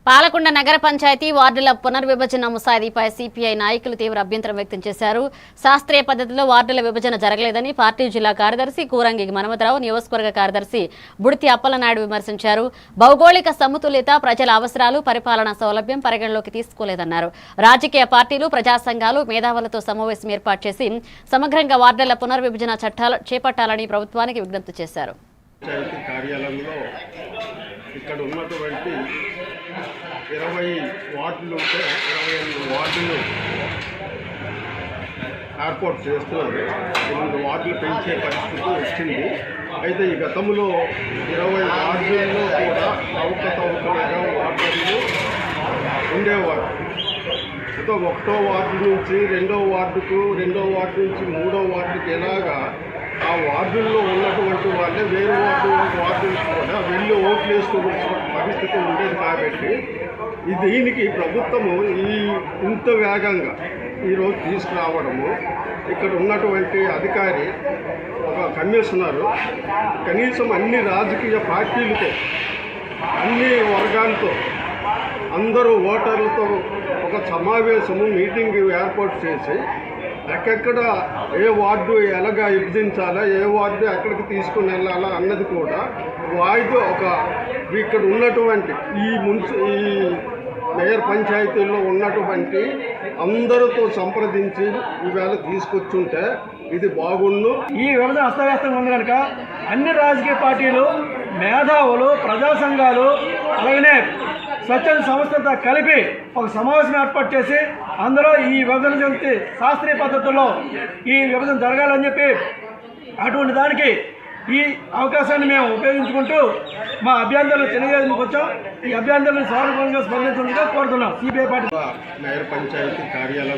పాలకొండ నగర పంచాయతీ వార్డుల పునర్విభజన ముసాయిదీపై సిపిఐ నాయకులు తీవ్ర అభ్యంతరం వ్యక్తం చేశారు. శాస్త్రీయ పద్ధతిలో వార్డుల విభజన జరగలేదని పార్టీ జిల్లా కార్యదర్శి కూరంగి మనమధరావు, నియోజకవర్గ కార్యదర్శి బుడితి అప్పలనాయుడు విమర్శించారు. భౌగోళిక సమతుల్యత, ప్రజల అవసరాలు, పరిపాలనా సౌలభ్యం పరిగణలోకి తీసుకోలేదన్నారు. రాజకీయ పార్టీలు, ప్రజా సంఘాలు మేధావులతో సమావేశం ఏర్పాటు చేసి సమగ్రంగా వార్డుల పునర్విభజన చట్టాలు చేపట్టాలని ప్రభుత్వానికి విజ్ఞప్తి చేశారు. ఇక్కడ ఉన్నటువంటి 20 వార్డులు ఉంటే 28 వార్డులు ఏర్పాటు చేస్తున్నారు. 8 వార్డులు పెంచే పరిస్థితి వచ్చింది. అయితే ఈ గతంలో 20 వార్డుల్లో కూడా అవకతవకలుగా వార్డులు ఉండేవారు. అయితే 1వ వార్డు నుంచి 2వ వార్డుకు, 2వ వార్డు నుంచి 3వ వార్డుకి ఎలాగా ఆ వార్డుల్లో ఉన్నటువంటి వాళ్ళే వేరే వార్డులు కూడా వెళ్ళి ఓట్లు వేసుకోవాల్సిన పరిస్థితి ఉండేది. కాబట్టి దీనికి ప్రభుత్వము ఇంత వేగంగా ఈరోజు తీసుకురావడము, ఇక్కడ ఉన్నటువంటి అధికారి ఒక కమిషనరు కనీసం అన్ని రాజకీయ పార్టీలతో, అన్ని వర్గాలతో, అందరూ ఓటర్లతో ఒక సమావేశము, మీటింగ్ ఏర్పాటు చేసి ఎక్కడ ఏ వార్డు ఎలాగా విభజించాలా, ఏ వార్డు ఎక్కడికి తీసుకుని వెళ్ళాలా అన్నది కూడా ఇక్కడ ఉన్నటువంటి ఈ మేయర్ పంచాయతీల్లో ఉన్నటువంటి అందరితో సంప్రదించి ఈవేళ తీసుకొచ్చుంటే ఇది బాగుండు. ఈ విభజన అస్తవ్యస్తంగా ఉంది కనుక అన్ని రాజకీయ పార్టీలు, మేధావులు, ప్రజా సంఘాలు, అలాగనే స్వచ్ఛంద సంస్థలతో కలిపి ఒక సమావేశం ఏర్పాటు చేసి అందులో ఈ విభజన జరిగితే శాస్త్రీయ పద్ధతుల్లో ఈ విభజన జరగాలని చెప్పి అటువంటి దానికి ఈ అవకాశాన్ని మేము ఉపయోగించుకుంటూ మా అభ్యంతరాలు తెలియజేయడానికి వచ్చాం. ఈ అభ్యంతరాలను సానుకూలంగా స్పందించడానికి కోరుతున్నాం. సిపిఐ పార్టీ మేయర్ పంచాయతీ కార్యాలయం